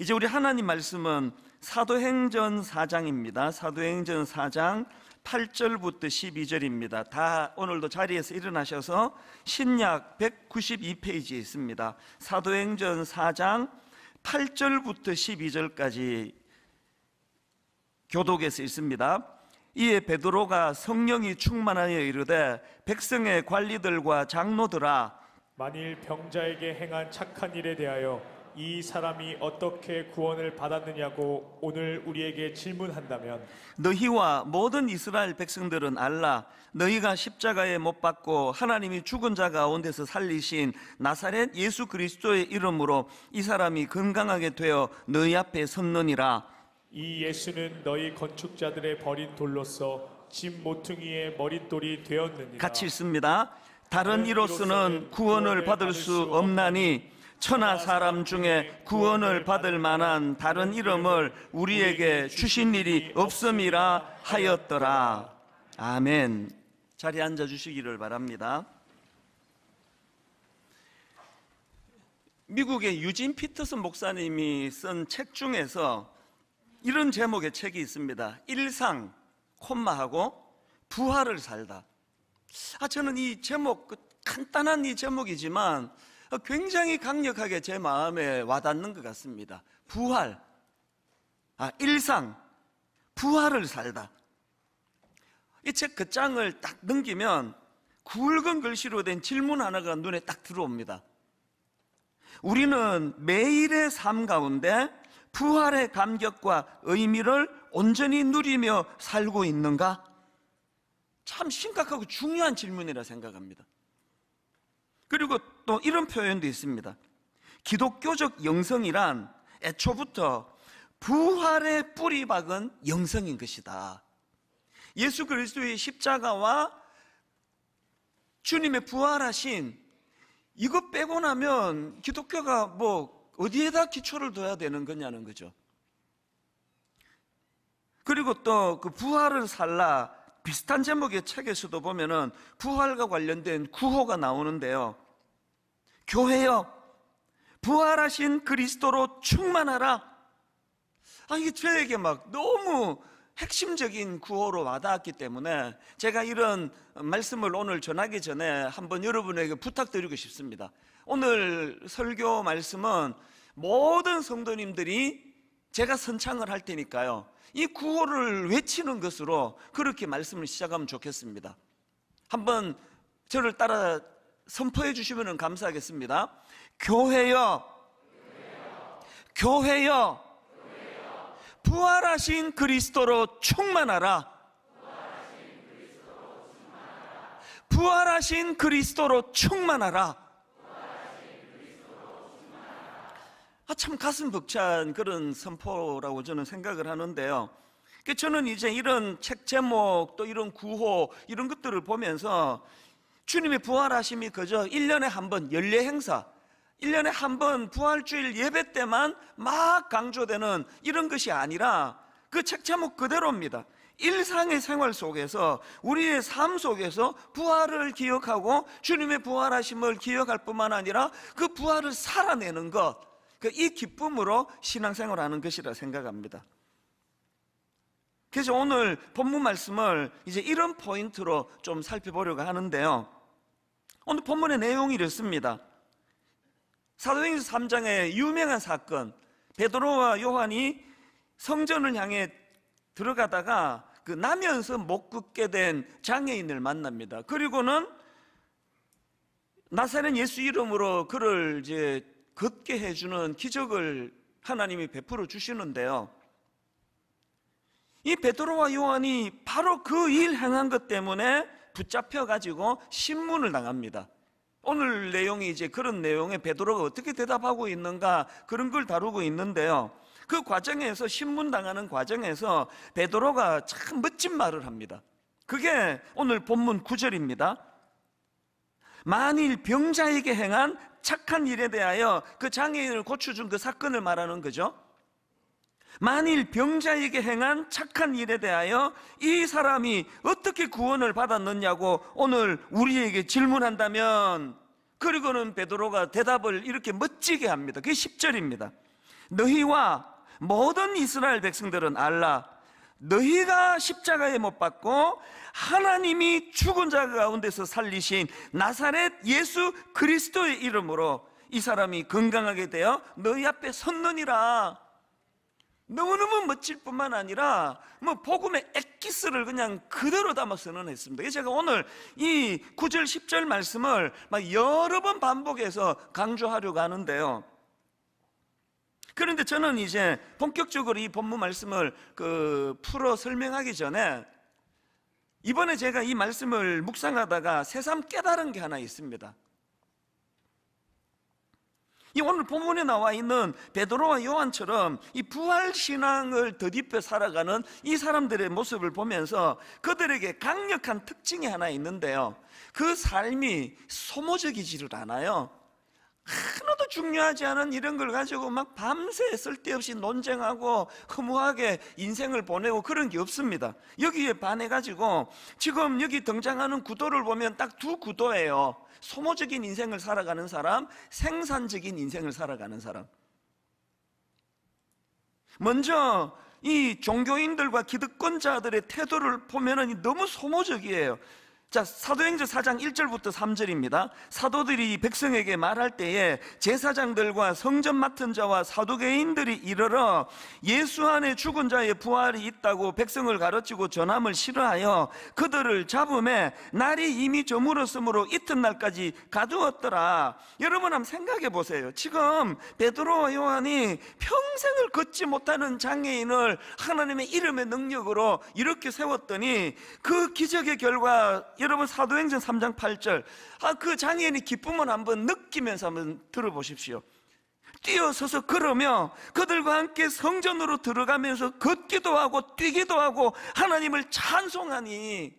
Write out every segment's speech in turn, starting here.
이제 우리 하나님 말씀은 사도행전 4장입니다. 사도행전 4장 8절부터 12절입니다. 다 오늘도 자리에서 일어나셔서 신약 192페이지에 있습니다. 사도행전 4장 8절부터 12절까지 교독에서 있습니다. 이에 베드로가 성령이 충만하여 이르되 백성의 관리들과 장로들아, 만일 병자에게 행한 착한 일에 대하여 이 사람이 어떻게 구원을 받았느냐고 오늘 우리에게 질문한다면, 너희와 모든 이스라엘 백성들은 알라. 너희가 십자가에 못 박고 하나님이 죽은 자 가운데서 살리신 나사렛 예수 그리스도의 이름으로 이 사람이 건강하게 되어 너희 앞에 섰느니라. 이 예수는 너희 건축자들의 버린 돌로서 집 모퉁이의 머릿돌이 되었느니라. 같이 읽습니다. 다른 이로서는 구원을 받을 수 없나니 천하 사람 중에 구원을 받을 만한 다른 이름을 우리에게 주신 일이 없음이라 하였더라. 아멘. 자리에 앉아 주시기를 바랍니다. 미국의 유진 피터슨 목사님이 쓴 책 중에서 이런 제목의 책이 있습니다. 일상, 콤마하고 부활을 살다. 저는 이 제목, 간단한 이 제목이지만 굉장히 강력하게 제 마음에 와닿는 것 같습니다. 부활, 일상, 부활을 살다. 이 책 그 장을 딱 넘기면 굵은 글씨로 된 질문 하나가 눈에 딱 들어옵니다. 우리는 매일의 삶 가운데 부활의 감격과 의미를 온전히 누리며 살고 있는가? 참 심각하고 중요한 질문이라 생각합니다. 그리고 또 이런 표현도 있습니다. 기독교적 영성이란 애초부터 부활의 뿌리 박은 영성인 것이다. 예수 그리스도의 십자가와 주님의 부활하신 이것 빼고 나면 기독교가 뭐 어디에다 기초를 둬야 되는 거냐는 거죠. 그리고 또 그 부활을 살라 비슷한 제목의 책에서도 보면은 부활과 관련된 구호가 나오는데요. 교회여, 부활하신 그리스도로 충만하라. 이게 저에게 막 너무 핵심적인 구호로 와닿았기 때문에 제가 이런 말씀을 오늘 전하기 전에 한번 여러분에게 부탁드리고 싶습니다. 오늘 설교 말씀은 모든 성도님들이 제가 선창을 할 테니까요, 이 구호를 외치는 것으로 그렇게 말씀을 시작하면 좋겠습니다. 한번 저를 따라 선포해 주시면 감사하겠습니다. 교회여, 교회여, 부활하신 그리스도로 충만하라. 부활하신 그리스도로 충만하라. 참 가슴 벅찬 그런 선포라고 저는 생각을 하는데요. 저는 이제 이런 책 제목 또 이런 구호 이런 것들을 보면서 주님의 부활하심이 그저 1년에 한 번 연례 행사, 1년에 한 번 부활주일 예배 때만 막 강조되는 이런 것이 아니라 그 책 제목 그대로입니다. 일상의 생활 속에서 우리의 삶 속에서 부활을 기억하고 주님의 부활하심을 기억할 뿐만 아니라 그 부활을 살아내는 것, 이 기쁨으로 신앙생활하는 것이라 생각합니다. 그래서 오늘 본문 말씀을 이제 이런 포인트로 좀 살펴보려고 하는데요. 오늘 본문의 내용이 이렇습니다. 사도행전 3장의 유명한 사건, 베드로와 요한이 성전을 향해 들어가다가 그 나면서 못 걷게 된 장애인을 만납니다. 그리고는 나사렛 예수 이름으로 그를 이제 걷게 해주는 기적을 하나님이 베풀어 주시는데요. 이 베드로와 요한이 바로 그 일 행한 것 때문에 붙잡혀 가지고 신문을 당합니다. 오늘 내용이 이제 그런 내용에 베드로가 어떻게 대답하고 있는가 그런 걸 다루고 있는데요. 그 과정에서 신문당하는 과정에서 베드로가 참 멋진 말을 합니다. 그게 오늘 본문 9절입니다. 만일 병자에게 행한 착한 일에 대하여 그 장애인을 고쳐준 그 사건을 말하는 거죠. 만일 병자에게 행한 착한 일에 대하여 이 사람이 어떻게 구원을 받았느냐고 오늘 우리에게 질문한다면, 그리고는 베드로가 대답을 이렇게 멋지게 합니다. 그게 10절입니다. 너희와 모든 이스라엘 백성들은 알라. 너희가 십자가에 못 박고 하나님이 죽은 자 가운데서 살리신 나사렛 예수 그리스도의 이름으로 이 사람이 건강하게 되어 너희 앞에 섰느니라. 너무너무 멋질 뿐만 아니라 복음의 엑기스를 그냥 그대로 담아 선언했습니다. 제가 오늘 이 9절 10절 말씀을 여러 번 반복해서 강조하려고 하는데요, 그런데 저는 이제 본격적으로 이 본문 말씀을 풀어 설명하기 전에 이번에 제가 이 말씀을 묵상하다가 새삼 깨달은 게 하나 있습니다. 이 오늘 본문에 나와 있는 베드로와 요한처럼 이 부활신앙을 덧입혀 살아가는 이 사람들의 모습을 보면서 그들에게 강력한 특징이 하나 있는데요, 그 삶이 소모적이지를 않아요. 하나도 중요하지 않은 이런 걸 가지고 막 밤새 쓸데없이 논쟁하고 허무하게 인생을 보내고 그런 게 없습니다. 여기에 반해가지고 지금 여기 등장하는 구도를 보면 딱 두 구도예요. 소모적인 인생을 살아가는 사람, 생산적인 인생을 살아가는 사람. 먼저 이 종교인들과 기득권자들의 태도를 보면은 너무 소모적이에요. 자, 사도행전 4장 1절부터 3절입니다. 사도들이 백성에게 말할 때에 제사장들과 성전 맡은 자와 사두개인들이 이르러 예수 안에 죽은 자의 부활이 있다고 백성을 가르치고 전함을 싫어하여 그들을 잡음에 날이 이미 저물었으므로 이튿날까지 가두었더라. 여러분 한번 생각해 보세요. 지금 베드로와 요한이 평생을 걷지 못하는 장애인을 하나님의 이름의 능력으로 이렇게 세웠더니 그 기적의 결과, 여러분 사도행전 3장 8절, 그 장애인이 기쁨을 한번 느끼면서 한번 들어보십시오. 뛰어서서 걸으며 그들과 함께 성전으로 들어가면서 걷기도 하고 뛰기도 하고 하나님을 찬송하니.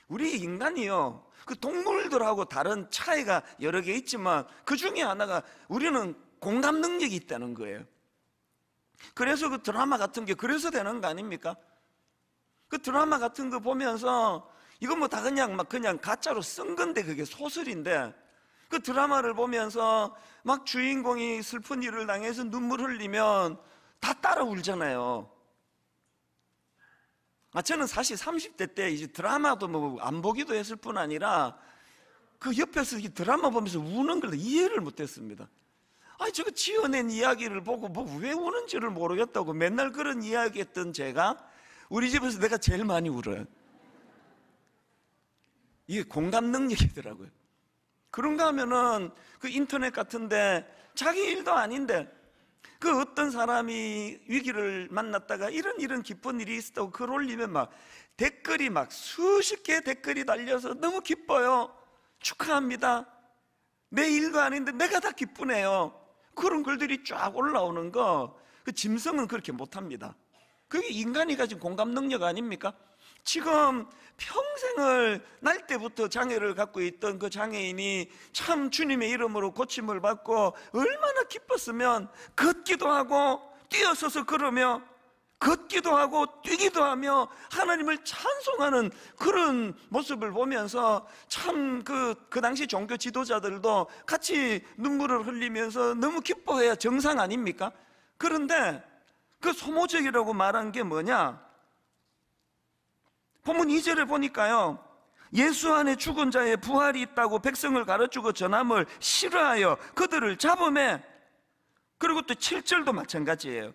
우리 인간이요, 그 동물들하고 다른 차이가 여러 개 있지만 그 중에 하나가 우리는 공감 능력이 있다는 거예요. 그래서 그 드라마 같은 게 그래서 되는 거 아닙니까? 그 드라마 같은 거 보면서 이건 다 그냥 가짜로 쓴 건데, 그게 소설인데, 그 드라마를 보면서 막 주인공이 슬픈 일을 당해서 눈물 흘리면 다 따라 울잖아요. 저는 사실 30대 때 이제 드라마도 안 보기도 했을 뿐 아니라 그 옆에서 이 드라마 보면서 우는 걸 이해를 못 했습니다. 저거 지어낸 이야기를 보고 왜 우는지를 모르겠다고 맨날 그런 이야기 했던 제가 우리 집에서 내가 제일 많이 울어요. 이게 공감 능력이더라고요. 그런가 하면은 그 인터넷 같은데 자기 일도 아닌데 그 어떤 사람이 위기를 만났다가 이런 기쁜 일이 있었다고 글 올리면 댓글이 수십 개의 댓글이 달려서 너무 기뻐요. 축하합니다. 내 일도 아닌데 내가 다 기쁘네요. 그런 글들이 쫙 올라오는 거, 그 짐승은 그렇게 못합니다. 그게 인간이 가진 공감 능력 아닙니까? 지금 평생을 날 때부터 장애를 갖고 있던 그 장애인이 참 주님의 이름으로 고침을 받고 얼마나 기뻤으면 걷기도 하고 뛰어서서 걸으며 걷기도 하고 뛰기도 하며 하나님을 찬송하는 그런 모습을 보면서 참 그 당시 종교 지도자들도 같이 눈물을 흘리면서 너무 기뻐해야 정상 아닙니까? 그런데 그 소모적이라고 말한 게 뭐냐? 본문 2절을 보니까요, 예수 안에 죽은 자의 부활이 있다고 백성을 가르치고 전함을 싫어하여 그들을 잡음에, 그리고 또 7절도 마찬가지예요.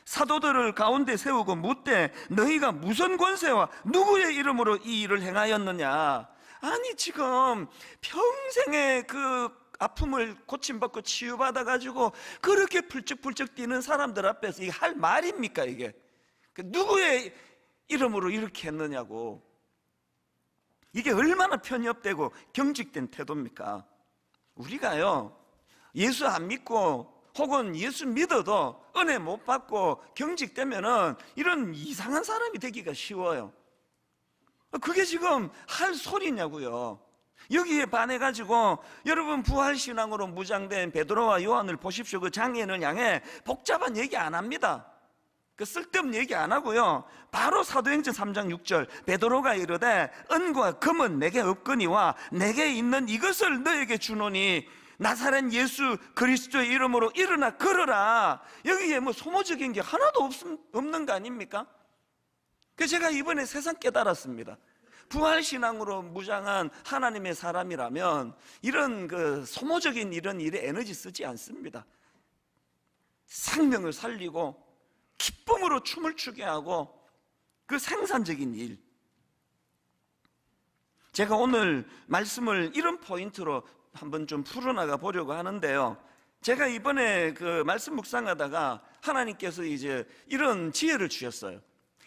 사도들을 가운데 세우고 묻되 너희가 무슨 권세와 누구의 이름으로 이 일을 행하였느냐. 아니 지금 평생의 그 아픔을 고침받고 치유받아가지고 그렇게 불쩍불쩍 뛰는 사람들 앞에서 이게 할 말입니까? 이게 누구의 이름으로 이렇게 했느냐고. 이게 얼마나 편협되고 경직된 태도입니까? 우리가요, 예수 안 믿고 혹은 예수 믿어도 은혜 못 받고 경직되면은 이런 이상한 사람이 되기가 쉬워요. 그게 지금 할 소리냐고요. 여기에 반해가지고 여러분 부활신앙으로 무장된 베드로와 요한을 보십시오. 그 장애인을 향해 복잡한 얘기 안 합니다. 그 쓸데없는 얘기 안 하고요, 바로 사도행전 3장 6절 베드로가 이르되 은과 금은 내게 없거니와 내게 있는 이것을 너에게 주노니 나사렛 예수 그리스도의 이름으로 일어나 걸어라. 여기에 뭐 소모적인 게 하나도 없는 거 아닙니까? 그 제가 이번에 세상 깨달았습니다. 부활신앙으로 무장한 하나님의 사람이라면 이런 그 소모적인 이런 일에 에너지 쓰지 않습니다. 생명을 살리고 기쁨으로 춤을 추게 하고 그 생산적인 일. 제가 오늘 말씀을 이런 포인트로 한번 좀 풀어나가 보려고 하는데요. 제가 이번에 그 말씀 묵상하다가 하나님께서 이제 이런 지혜를 주셨어요.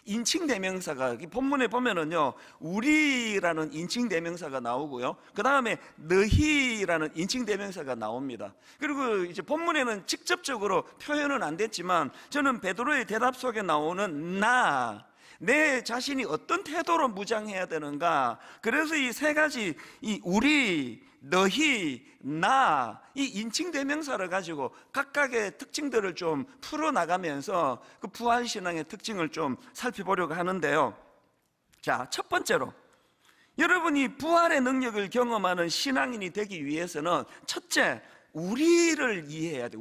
인칭 대명사가 본문에 보면은요, 우리라는 인칭 대명사가 나오고요, 그 다음에 너희라는 인칭 대명사가 나옵니다. 그리고 이제 본문에는 직접적으로 표현은 안 됐지만 저는 베드로의 대답 속에 나오는 내 자신이 어떤 태도로 무장해야 되는가, 그래서 이 세 가지, 이 우리, 너희, 이 인칭 대명사를 가지고 각각의 특징들을 좀 풀어나가면서 그 부활신앙의 특징을 좀 살펴보려고 하는데요. 자, 첫 번째로 여러분이 부활의 능력을 경험하는 신앙인이 되기 위해서는 첫째, 우리를 이해해야 돼요.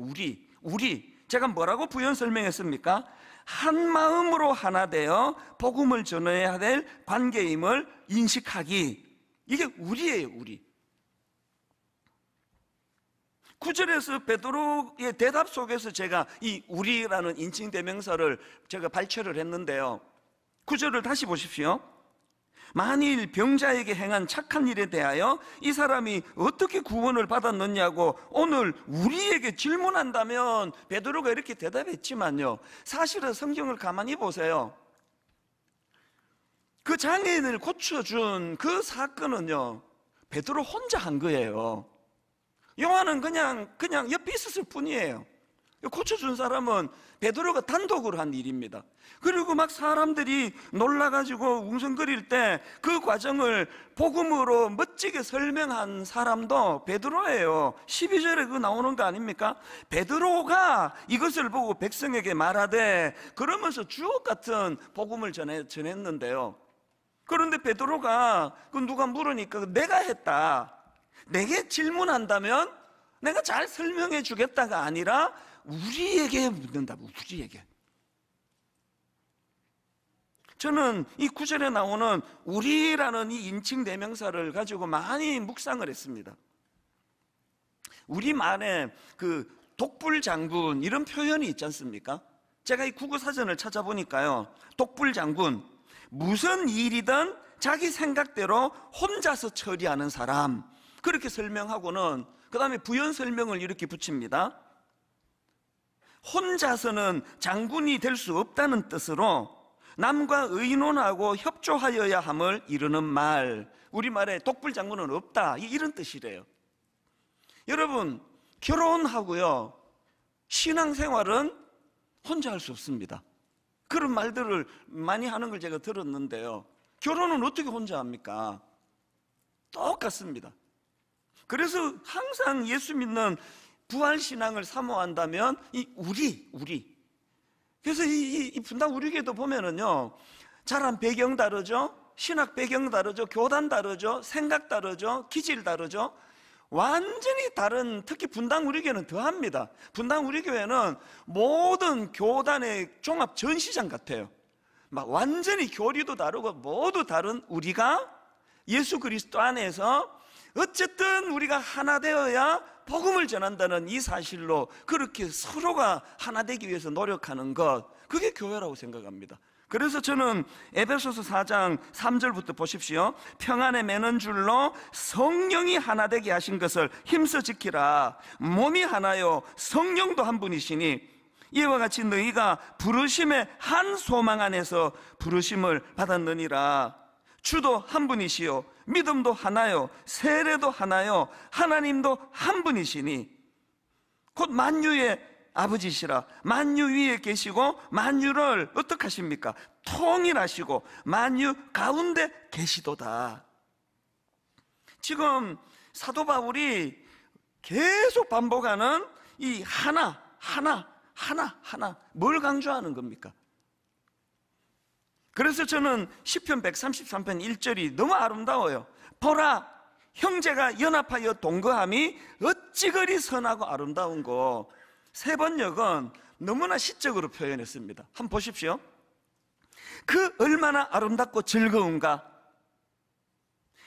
우리. 제가 뭐라고 부연 설명했습니까? 한 마음으로 하나 되어 복음을 전해야 될 관계임을 인식하기. 이게 우리예요, 우리. 9절에서 베드로의 대답 속에서 제가 이 우리라는 인칭 대명사를 제가 발췌를 했는데요. 9절을 다시 보십시오. 만일 병자에게 행한 착한 일에 대하여 이 사람이 어떻게 구원을 받았느냐고 오늘 우리에게 질문한다면, 베드로가 이렇게 대답했지만요, 사실은 성경을 가만히 보세요. 그 장애인을 고쳐준 그 사건은요, 베드로 혼자 한 거예요. 요한은 그냥 옆에 있었을 뿐이에요. 고쳐준 사람은 베드로가 단독으로 한 일입니다. 그리고 막 사람들이 놀라가지고 웅성거릴 때 그 과정을 복음으로 멋지게 설명한 사람도 베드로예요. 12절에 그 나오는 거 아닙니까? 베드로가 이것을 보고 백성에게 말하되, 그러면서 주옥 같은 복음을 전했는데요. 그런데 베드로가 그 누가 물으니까 내가 했다, 내게 질문한다면 내가 잘 설명해 주겠다가 아니라 우리에게 묻는다. 우리에게. 저는 이 9절에 나오는 우리라는 이 인칭 대명사를 가지고 많이 묵상을 했습니다. 우리말에 그 독불장군 이런 표현이 있지 않습니까? 제가 이 국어사전을 찾아보니까요, 독불장군, 무슨 일이든 자기 생각대로 혼자서 처리하는 사람, 그렇게 설명하고는 그 다음에 부연 설명을 이렇게 붙입니다. 혼자서는 장군이 될 수 없다는 뜻으로 남과 의논하고 협조하여야 함을 이루는 말. 우리말에 독불장군은 없다, 이런 뜻이래요. 여러분, 결혼하고요, 신앙생활은 혼자 할 수 없습니다. 그런 말들을 많이 하는 걸 제가 들었는데요, 결혼은 어떻게 혼자 합니까? 똑같습니다. 그래서 항상 예수 믿는 부활신앙을 사모한다면 이 우리. 그래서 이 분당 우리교회도 보면은요, 자란 배경 다르죠, 신학 배경 다르죠, 교단 다르죠, 생각 다르죠, 기질 다르죠. 완전히 다른, 특히 분당 우리교회는 더합니다. 분당 우리교회는 모든 교단의 종합 전시장 같아요. 막 완전히 교리도 다르고 모두 다른 우리가 예수 그리스도 안에서 어쨌든 우리가 하나 되어야 복음을 전한다는 이 사실로 그렇게 서로가 하나 되기 위해서 노력하는 것, 그게 교회라고 생각합니다. 그래서 저는 에베소서 4장 3절부터 보십시오. 평안에 매는 줄로 성령이 하나 되게 하신 것을 힘써 지키라. 몸이 하나요 성령도 한 분이시니 이와 같이 너희가 부르심의 한 소망 안에서 부르심을 받았느니라. 주도 한 분이시요 믿음도 하나요 세례도 하나요 하나님도 한 분이시니 곧 만유의 아버지시라. 만유 위에 계시고 만유를 어떻게 하십니까? 통일하시고 만유 가운데 계시도다. 지금 사도 바울이 계속 반복하는 이 하나 뭘 강조하는 겁니까? 그래서 저는 시편 133편 1절이 너무 아름다워요. 보라, 형제가 연합하여 동거함이 어찌 그리 선하고 아름다운고. 세 번역은 너무나 시적으로 표현했습니다. 한번 보십시오. 그 얼마나 아름답고 즐거운가.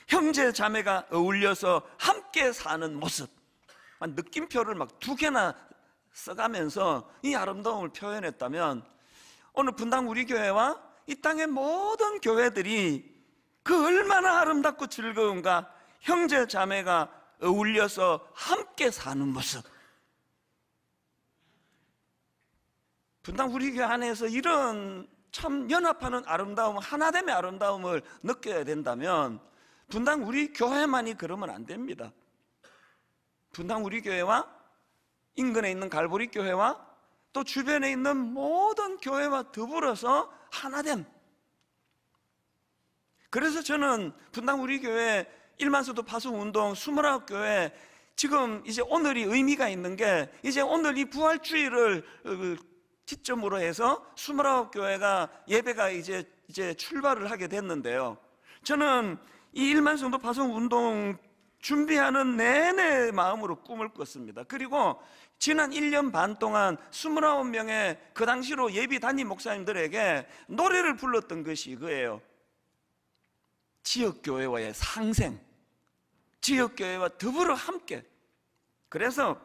형제 자매가 어울려서 함께 사는 모습. 느낌표를 막 두 개나 써가면서 이 아름다움을 표현했다면, 오늘 분당 우리 교회와 이 땅의 모든 교회들이 그 얼마나 아름답고 즐거운가. 형제 자매가 어울려서 함께 사는 모습. 분당 우리 교회 안에서 이런 참 연합하는 아름다움, 하나됨의 아름다움을 느껴야 된다면 분당 우리 교회만이 그러면 안 됩니다. 분당 우리 교회와 인근에 있는 갈보리 교회와 또 주변에 있는 모든 교회와 더불어서 하나됨. 그래서 저는 분당 우리 교회 1만수도 파송운동 29교회, 지금 이제 오늘이 의미가 있는 게, 이제 오늘 이 부활주의를 지점으로 해서 29교회가 예배가 이제 출발을 하게 됐는데요. 저는 이 1만성도 파송운동 준비하는 내내 마음으로 꿈을 꿨습니다. 그리고 지난 1년 반 동안 29명의 그 당시로 예비 담임 목사님들에게 노래를 불렀던 것이 이거예요. 지역교회와의 상생, 지역교회와 더불어 함께. 그래서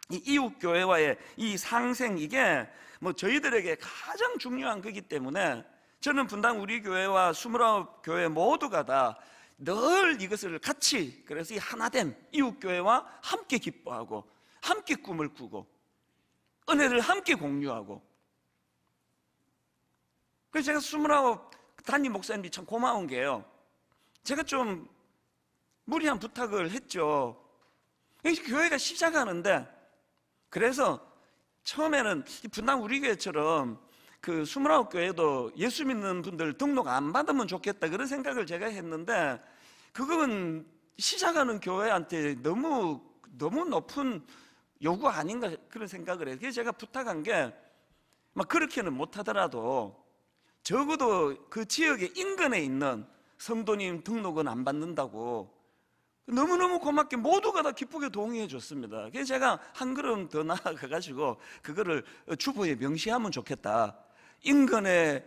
이 이웃교회와의 이 상생, 이게 뭐 저희들에게 가장 중요한 거기 때문에 저는 분당 우리 교회와 29교회 모두가 다 늘 이것을 같이, 그래서 이 하나됨, 이웃교회와 함께 기뻐하고 함께 꿈을 꾸고 은혜를 함께 공유하고. 그래서 제가 29 담임 목사님이 참 고마운 게요, 제가 좀 무리한 부탁을 했죠. 교회가 시작하는데, 그래서 처음에는 분당 우리 교회처럼 그 29교회도 예수 믿는 분들 등록 안 받으면 좋겠다, 그런 생각을 제가 했는데, 그건 시작하는 교회한테 너무 높은 요구 아닌가, 그런 생각을 해요. 그래서 제가 부탁한 게, 막 그렇게는 못하더라도 적어도 그 지역의 인근에 있는 성도님 등록은 안 받는다고 너무너무 고맙게 모두가 다 기쁘게 동의해 줬습니다. 그래서 제가 한 걸음 더 나아가가지고 그거를 주보에 명시하면 좋겠다. 인근의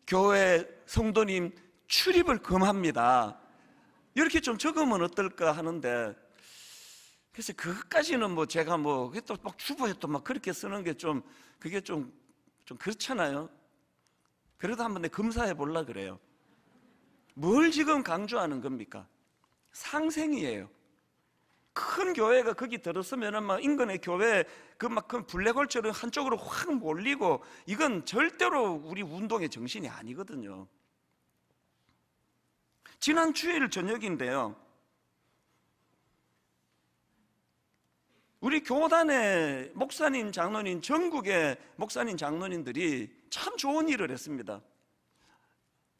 교회 성도님 출입을 금합니다. 이렇게 좀 적으면 어떨까 하는데, 그래서 그것까지는 뭐 제가 뭐 또 막 주보에 또 막 그렇게 쓰는 게 좀, 그게 좀 그렇잖아요. 그래도 한번 내 검사해 보려 그래요. 뭘 지금 강조하는 겁니까? 상생이에요. 큰 교회가 거기 들었으면은 막 인근의 교회 그 블랙홀처럼 한쪽으로 확 몰리고, 이건 절대로 우리 운동의 정신이 아니거든요. 지난 주일 저녁인데요, 우리 교단의 목사님, 장로님, 전국의 목사님, 장로님들이 참 좋은 일을 했습니다.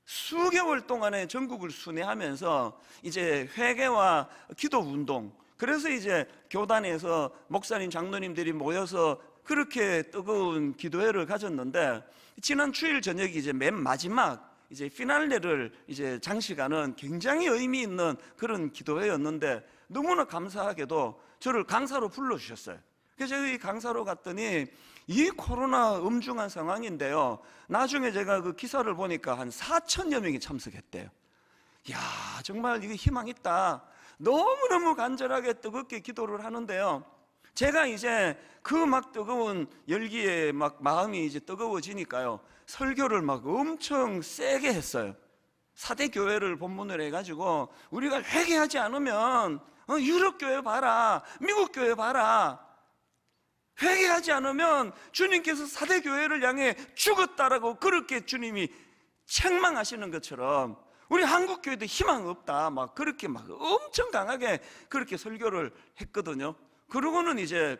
수개월 동안에 전국을 순회하면서 이제 회개와 기도 운동, 그래서 이제 교단에서 목사님, 장로님들이 모여서 그렇게 뜨거운 기도회를 가졌는데, 지난 주일 저녁이 이제 맨 마지막 이제 피날레를 이제 장식하는 굉장히 의미 있는 그런 기도회였는데, 너무나 감사하게도 저를 강사로 불러주셨어요. 그래서 저희 강사로 갔더니 이 코로나 엄중한 상황인데요, 나중에 제가 그 기사를 보니까 한 4천여 명이 참석했대요. 이야, 정말 이거 희망 있다. 너무너무 간절하게 뜨겁게 기도를 하는데요, 제가 이제 그 막 뜨거운 열기에 막 마음이 이제 뜨거워지니까요, 설교를 막 엄청 세게 했어요. 4대 교회를 본문으로 해가지고, 우리가 회개하지 않으면 유럽 교회 봐라, 미국 교회 봐라, 회개하지 않으면 주님께서 4대 교회를 향해 죽었다라고 그렇게 주님이 책망하시는 것처럼 우리 한국 교회도 희망 없다, 막 그렇게 막 엄청 강하게 그렇게 설교를 했거든요. 그러고는 이제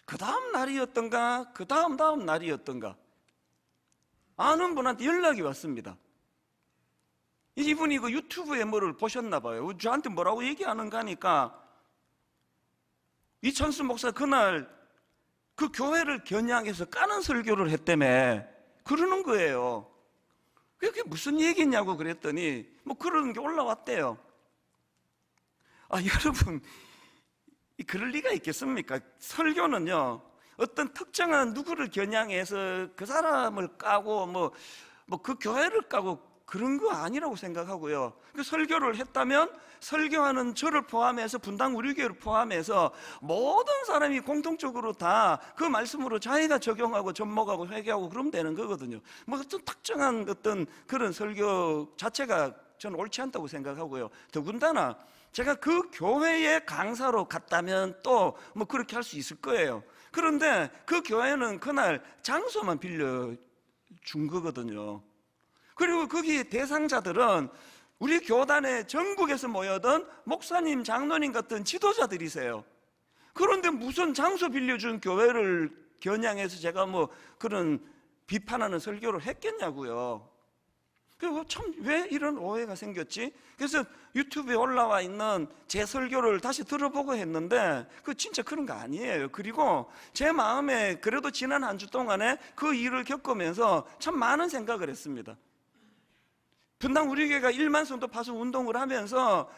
그 다음 날이었던가 그 다음 날이었던가 아는 분한테 연락이 왔습니다. 이분이 그 유튜브에 뭐를 보셨나 봐요. 저한테 뭐라고 얘기하는가 하니까, 이천수 목사 그날 그 교회를 겨냥해서 까는 설교를 했다며 그러는 거예요. 그게 무슨 얘기냐고 그랬더니 뭐 그런 게 올라왔대요. 여러분, 그럴 리가 있겠습니까? 설교는요, 어떤 특정한 누구를 겨냥해서 그 사람을 까고 뭐 그 교회를 까고 그런 거 아니라고 생각하고요. 그 설교를 했다면 설교하는 저를 포함해서 분당 우리 교회를 포함해서 모든 사람이 공통적으로 다 그 말씀으로 자기가 적용하고 접목하고 회개하고 그러면 되는 거거든요. 뭐 어떤 특정한 어떤 그런 설교 자체가 저는 옳지 않다고 생각하고요. 더군다나 제가 그 교회의 강사로 갔다면 또 뭐 그렇게 할 수 있을 거예요. 그런데 그 교회는 그날 장소만 빌려 준 거거든요. 그리고 거기 대상자들은 우리 교단에 전국에서 모여든 목사님, 장로님 같은 지도자들이세요. 그런데 무슨 장소 빌려준 교회를 겨냥해서 제가 뭐 그런 비판하는 설교를 했겠냐고요. 그리고 참 왜 이런 오해가 생겼지? 그래서 유튜브에 올라와 있는 제 설교를 다시 들어보고 했는데 그 진짜 그런 거 아니에요. 그리고 제 마음에 그래도 지난 한 주 동안에 그 일을 겪으면서 참 많은 생각을 했습니다. 분당 우리 교회가 1만 성도 파송 운동을 하면서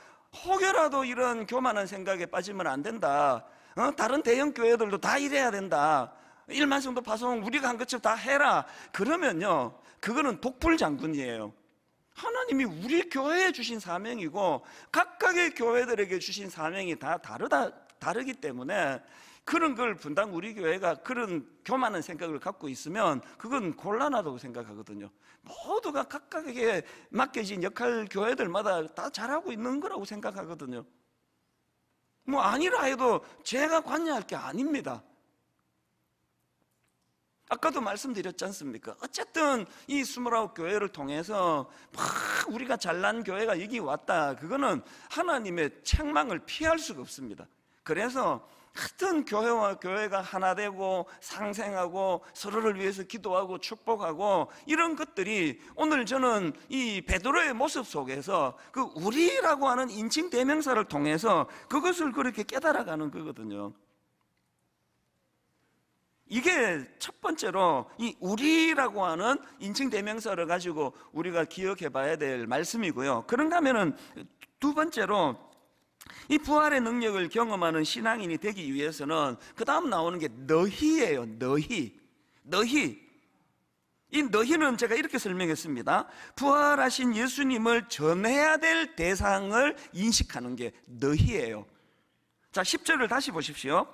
혹여라도 이런 교만한 생각에 빠지면 안 된다. 다른 대형 교회들도 다 이래야 된다. 1만 성도 파송 우리가 한 것처럼 다 해라. 그러면요, 그거는 독불장군이에요. 하나님이 우리 교회에 주신 사명이고 각각의 교회들에게 주신 사명이 다 다르기 때문에 그런 걸 분당 우리 교회가 그런 교만한 생각을 갖고 있으면 그건 곤란하다고 생각하거든요. 모두가 각각에게 맡겨진 역할 교회들마다 다 잘하고 있는 거라고 생각하거든요. 뭐 아니라 해도 제가 관여할 게 아닙니다. 아까도 말씀드렸지 않습니까? 어쨌든 이 29교회를 통해서 막 우리가 잘난 교회가 여기 왔다. 그거는 하나님의 책망을 피할 수가 없습니다. 그래서 하여튼 교회와 교회가 하나 되고 상생하고 서로를 위해서 기도하고 축복하고 이런 것들이 오늘 저는 이 베드로의 모습 속에서 그 우리라고 하는 인칭 대명사를 통해서 그것을 그렇게 깨달아가는 거거든요. 이게 첫 번째로 이 우리라고 하는 인칭 대명사를 가지고 우리가 기억해 봐야 될 말씀이고요. 그런가 하면은 두 번째로 이 부활의 능력을 경험하는 신앙인이 되기 위해서는 그 다음 나오는 게 너희예요. 너희. 이 너희는 제가 이렇게 설명했습니다. 부활하신 예수님을 전해야 될 대상을 인식하는 게 너희예요. 자, 10절을 다시 보십시오.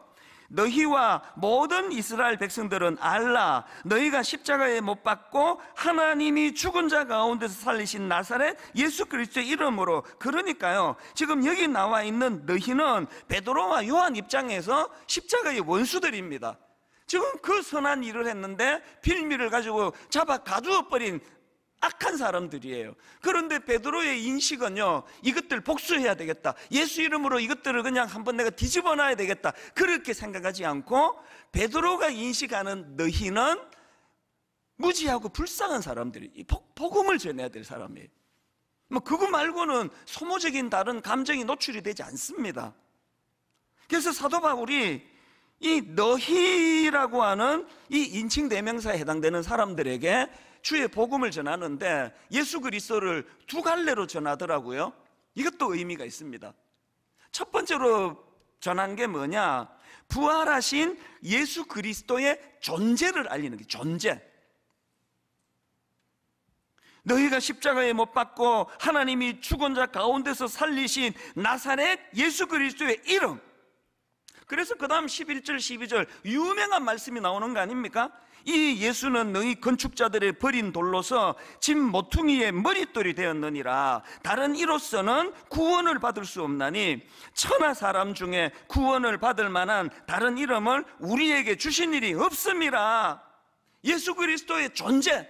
너희와 모든 이스라엘 백성들은 알라. 너희가 십자가에 못 박고 하나님이 죽은 자 가운데서 살리신 나사렛 예수 그리스도의 이름으로. 그러니까요, 지금 여기 나와 있는 너희는 베드로와 요한 입장에서 십자가의 원수들입니다. 지금 그 선한 일을 했는데 빌미를 가지고 잡아 가두어 버린 악한 사람들이에요. 그런데 베드로의 인식은요, 이것들 복수해야 되겠다, 예수 이름으로 이것들을 그냥 한번 내가 뒤집어 놔야 되겠다, 그렇게 생각하지 않고 베드로가 인식하는 너희는 무지하고 불쌍한 사람들이 복음을 전해야 될 사람이에요. 뭐 그거 말고는 소모적인 다른 감정이 노출이 되지 않습니다. 그래서 사도 바울이 이 너희라고 하는 이 인칭 대명사에 해당되는 사람들에게 주의 복음을 전하는데 예수 그리스도를 두 갈래로 전하더라고요. 이것도 의미가 있습니다. 첫 번째로 전한 게 뭐냐? 부활하신 예수 그리스도의 존재를 알리는 게 존재. 너희가 십자가에 못 박고 하나님이 죽은 자 가운데서 살리신 나사렛 예수 그리스도의 이름. 그래서 그 다음 11절 12절 유명한 말씀이 나오는 거 아닙니까? 이 예수는 너희 건축자들의 버린 돌로서 집 모퉁이의 머릿돌이 되었느니라. 다른 이로서는 구원을 받을 수 없나니 천하 사람 중에 구원을 받을 만한 다른 이름을 우리에게 주신 일이 없음이라. 예수 그리스도의 존재,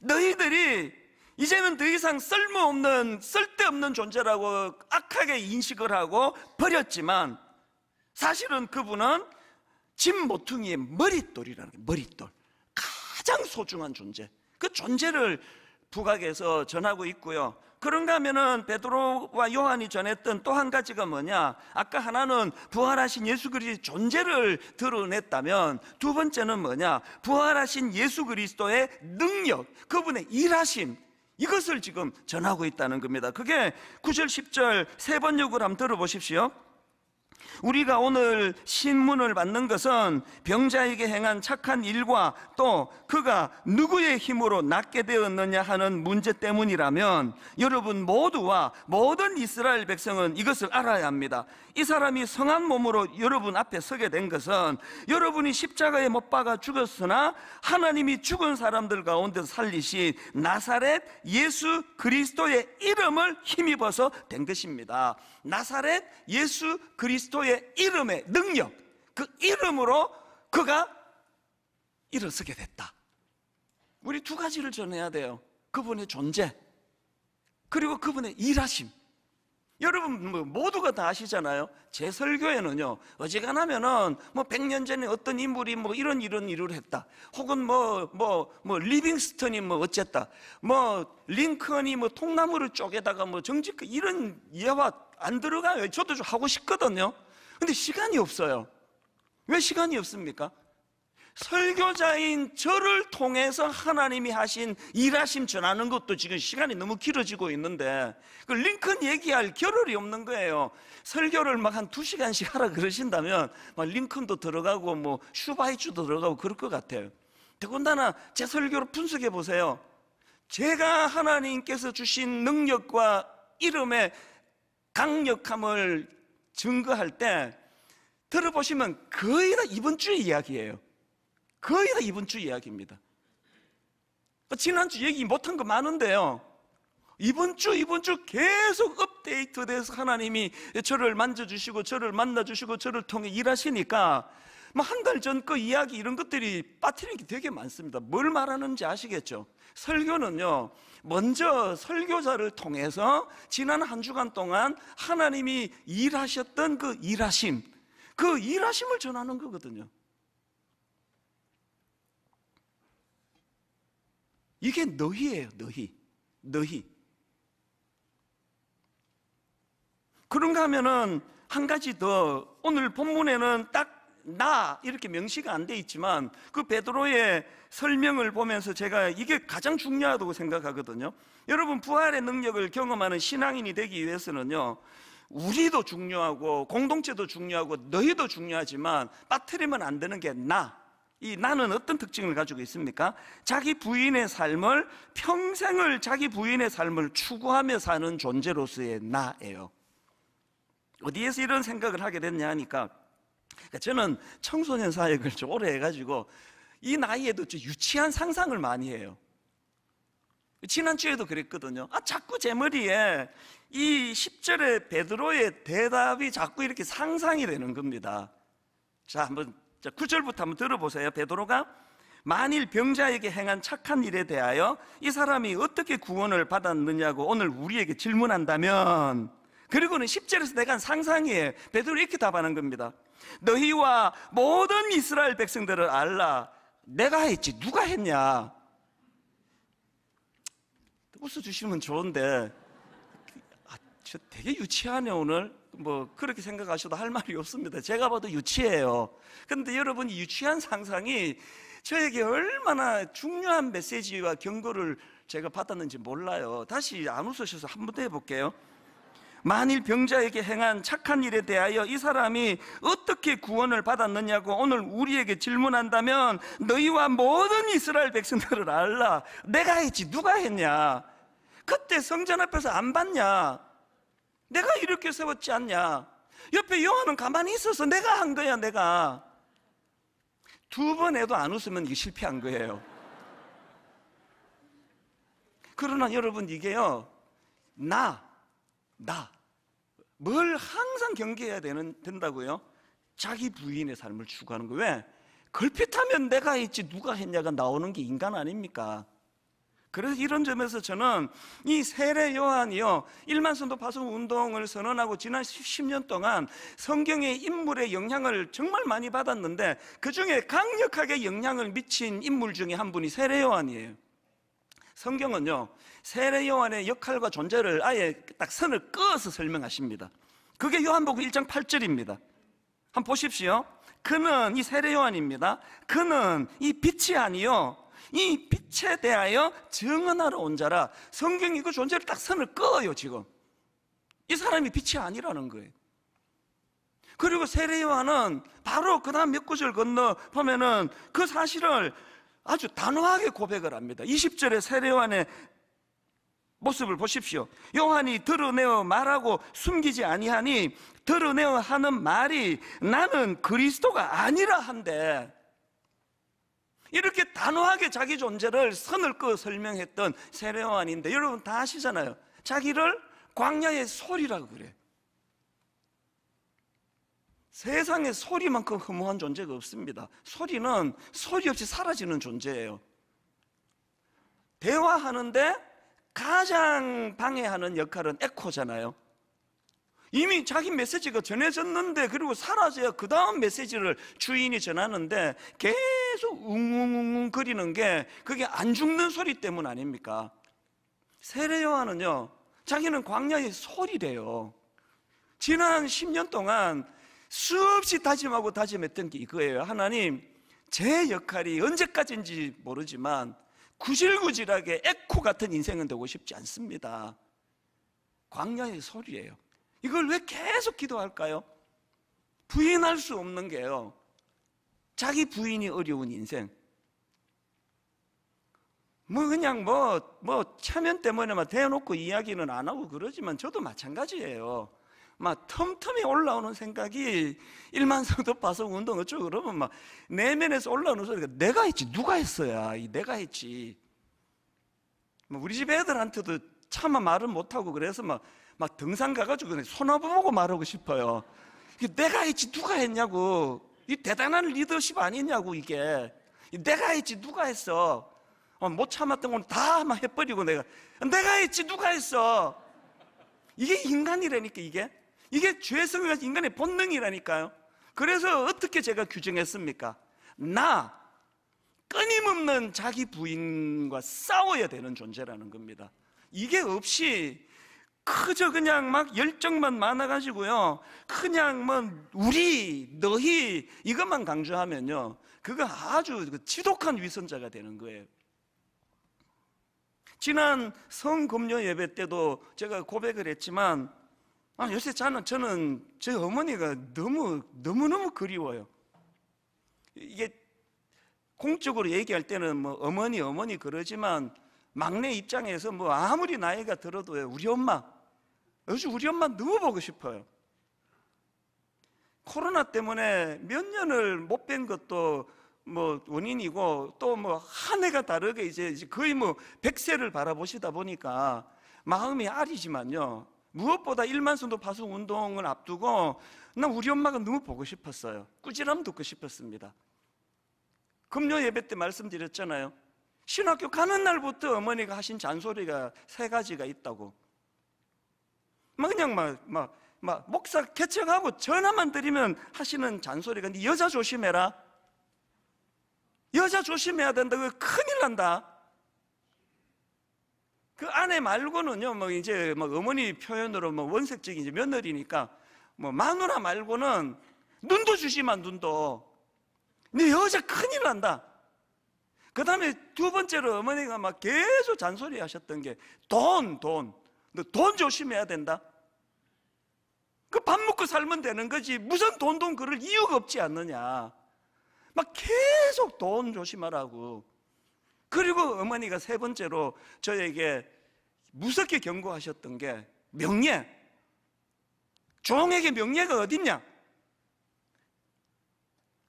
너희들이 이제는 더 이상 쓸데없는 존재라고 악하게 인식을 하고 버렸지만 사실은 그분은 집 모퉁이의 머릿돌이라는 게, 머릿돌, 가장 소중한 존재, 그 존재를 북악에서 전하고 있고요. 그런가 하면은 베드로와 요한이 전했던 또 한 가지가 뭐냐? 아까 하나는 부활하신 예수 그리스도의 존재를 드러냈다면 두 번째는 뭐냐? 부활하신 예수 그리스도의 능력, 그분의 일하심, 이것을 지금 전하고 있다는 겁니다. 그게 9절 10절 세 번역을 한번 들어보십시오. 우리가 오늘 신문을 받는 것은 병자에게 행한 착한 일과 또 그가 누구의 힘으로 낫게 되었느냐 하는 문제 때문이라면 여러분 모두와 모든 이스라엘 백성은 이것을 알아야 합니다. 이 사람이 성한 몸으로 여러분 앞에 서게 된 것은 여러분이 십자가에 못 박아 죽었으나 하나님이 죽은 사람들 가운데서 살리신 나사렛 예수 그리스도의 이름을 힘입어서 된 것입니다. 나사렛 예수 그리스도의 이름의 능력, 그 이름으로 그가 일어서게 됐다. 우리 두 가지를 전해야 돼요. 그분의 존재, 그리고 그분의 일하심. 여러분 모두가 다 아시잖아요. 제 설교에는요, 어지간하면은 100년 전에 어떤 인물이 이런 일을 했다, 혹은 리빙스턴이 어쨌다, 링컨이 통나무를 쪼개다가 정직, 이런 예화 안 들어가요. 저도 좀 하고 싶거든요. 근데 시간이 없어요. 왜 시간이 없습니까? 설교자인 저를 통해서 하나님이 하신 일하심 전하는 것도 지금 시간이 너무 길어지고 있는데 그 링컨 얘기할 겨를이 없는 거예요. 설교를 한 2시간씩 하라 그러신다면 링컨도 들어가고 슈바이츠도 들어가고 그럴 것 같아요. 더군다나 제 설교를 분석해 보세요. 제가 하나님께서 주신 능력과 이름의 강력함을 증거할 때 들어보시면 거의 다 이번 주의 이야기예요. 거의 다 이번 주 이야기입니다. 지난주 얘기 못한 거 많은데요, 이번 주 계속 업데이트돼서 하나님이 저를 만져주시고 저를 만나주시고 저를 통해 일하시니까 한 달 전 그 이야기 이런 것들이 빠뜨리는 게 되게 많습니다. 뭘 말하는지 아시겠죠? 설교는요, 먼저 설교자를 통해서 지난 한 주간 동안 하나님이 일하셨던 그 일하심을 전하는 거거든요. 이게 너희예요. 너희. 그런가 하면은 한 가지 더, 오늘 본문에는 딱 나 이렇게 명시가 안 돼 있지만 그 베드로의 설명을 보면서 제가 이게 가장 중요하다고 생각하거든요. 여러분, 부활의 능력을 경험하는 신앙인이 되기 위해서는요, 우리도 중요하고 공동체도 중요하고 너희도 중요하지만 빠뜨리면 안 되는 게 이 나는 어떤 특징을 가지고 있습니까? 자기 부인의 삶을, 평생을 자기 부인의 삶을 추구하며 사는 존재로서의 나예요. 어디에서 이런 생각을 하게 됐냐 하니까, 저는 청소년 사역을 좀 오래 해가지고 이 나이에도 좀 유치한 상상을 많이 해요. 지난주에도 그랬거든요. 자꾸 제 머리에 이 10절의 베드로의 대답이 자꾸 이렇게 상상이 되는 겁니다. 자, 한번 9절부터 한번 들어보세요. 베드로가 만일 병자에게 행한 착한 일에 대하여 이 사람이 어떻게 구원을 받았느냐고 오늘 우리에게 질문한다면, 그리고는 10절에서 내가 한 상상이에요. 베드로 이렇게 답하는 겁니다. 너희와 모든 이스라엘 백성들을 알라. 내가 했지 누가 했냐? 웃어주시면 좋은데 저 되게 유치하네 오늘. 그렇게 생각하셔도 할 말이 없습니다. 제가 봐도 유치해요. 그런데 여러분이 유치한 상상이 저에게 얼마나 중요한 메시지와 경고를 제가 받았는지 몰라요. 다시 안 웃으셔서 한 번 더 해볼게요. 만일 병자에게 행한 착한 일에 대하여 이 사람이 어떻게 구원을 받았느냐고 오늘 우리에게 질문한다면 너희와 모든 이스라엘 백성들을 알라. 내가 했지 누가 했냐? 그때 성전 앞에서 안 봤냐? 내가 이렇게 세웠지 않냐? 옆에 요한은 가만히 있어서 내가 한 거야. 내가 두 번 해도 안 웃으면 이게 실패한 거예요. 그러나 여러분, 이게요, 뭘 항상 경계해야 된다고요? 자기 부인의 삶을 추구하는 거예요. 왜? 걸핏하면 내가 했지 누가 했냐가 나오는 게 인간 아닙니까? 그래서 이런 점에서 저는 이 세례 요한이요, 일만선도 파송 운동을 선언하고 지난 10년 동안 성경의 인물의 영향을 정말 많이 받았는데 그 중에 강력하게 영향을 미친 인물 중에 한 분이 세례 요한이에요. 성경은요, 세례 요한의 역할과 존재를 아예 딱 선을 그어서 설명하십니다. 그게 요한복음 1장 8절입니다. 한번 보십시오. 그는, 이 세례 요한입니다. 그는 이 빛이 아니요 이 빛에 대하여 증언하러 온 자라. 성경이 그 존재를 딱 선을 그어요. 지금 이 사람이 빛이 아니라는 거예요. 그리고 세례 요한은 바로 그 다음 몇 구절 건너 보면은 그 사실을 아주 단호하게 고백을 합니다. 20절에 세례 요한의 모습을 보십시오. 요한이 드러내어 말하고 숨기지 아니하니 드러내어 하는 말이 나는 그리스도가 아니라 한데, 이렇게 단호하게 자기 존재를 선을 그어 설명했던 세례 요한인데, 여러분 다 아시잖아요. 자기를 광야의 소리라고 그래. 세상에 소리만큼 허무한 존재가 없습니다. 소리는 소리 없이 사라지는 존재예요. 대화하는데 가장 방해하는 역할은 에코잖아요. 이미 자기 메시지가 전해졌는데, 그리고 사라져야 그 다음 메시지를 주인이 전하는데 계속 웅웅웅 거리는 게, 그게 안 죽는 소리 때문 아닙니까? 세례 요한은요, 자기는 광야의 소리래요. 지난 10년 동안 수없이 다짐하고 다짐했던 게 이거예요. 하나님, 제 역할이 언제까지인지 모르지만 구질구질하게 에코 같은 인생은 되고 싶지 않습니다. 광야의 소리예요. 이걸 왜 계속 기도할까요? 부인할 수 없는 게요, 자기 부인이 어려운 인생. 그냥 체면 때문에 대놓고 이야기는 안 하고 그러지만 저도 마찬가지예요. 틈틈이 올라오는 생각이, 1만 성도 파송 운동 어쩌고 그러면 내면에서 올라오는 소리가 내가 했지, 누가 했어야 내가 했지. 우리 집 애들한테도 차마 말은 못하고 그래서 막 등산 가가지고 그냥 소나무 보고 말하고 싶어요. 내가 했지 누가 했냐고. 이 대단한 리더십 아니냐고. 이게 내가 했지 누가 했어. 못 참았던 건 다 막 해버리고 내가 했지 누가 했어. 이게 인간이라니까. 이게 죄성이 가진 인간의 본능이라니까요. 그래서 어떻게 제가 규정했습니까? 끊임없는 자기 부인과 싸워야 되는 존재라는 겁니다. 이게 없이 그저 그냥 막 열정만 많아가지고요, 그냥 우리, 너희 이것만 강조하면요, 그거 아주 지독한 위선자가 되는 거예요. 지난 성금요 예배 때도 제가 고백을 했지만, 요새 저는 제 어머니가 너무너무 그리워요. 이게 공적으로 얘기할 때는 어머니 그러지만, 막내 입장에서 아무리 나이가 들어도요, 요즘 우리 엄마 너무 보고 싶어요. 코로나 때문에 몇 년을 못 뵌 것도 원인이고, 또 한 해가 다르게 이제 거의 100세를 바라보시다 보니까 마음이 아리지만요, 무엇보다 1만 성도 파송 운동을 앞두고 난 우리 엄마가 너무 보고 싶었어요. 꾸지람 듣고 싶었습니다. 금요 예배 때 말씀드렸잖아요. 신학교 가는 날부터 어머니가 하신 잔소리가 3가지가 있다고. 목사 개척하고 전화만 드리면 하시는 잔소리가, 네 여자 조심해라. 여자 조심해야 된다. 그거 큰일 난다. 그 아내 말고는요, 어머니 표현으로 원색적인 이제 며느리니까, 마누라 말고는 눈도 주지만, 눈도. 네 여자 큰일 난다. 그 다음에 2번째로 어머니가 계속 잔소리 하셨던 게, 돈. 너 돈 조심해야 된다. 그 밥 먹고 살면 되는 거지, 무슨 돈 그럴 이유가 없지 않느냐. 계속 돈 조심하라고. 그리고 어머니가 3번째로 저에게 무섭게 경고하셨던 게 명예. 종에게 명예가 어딨냐?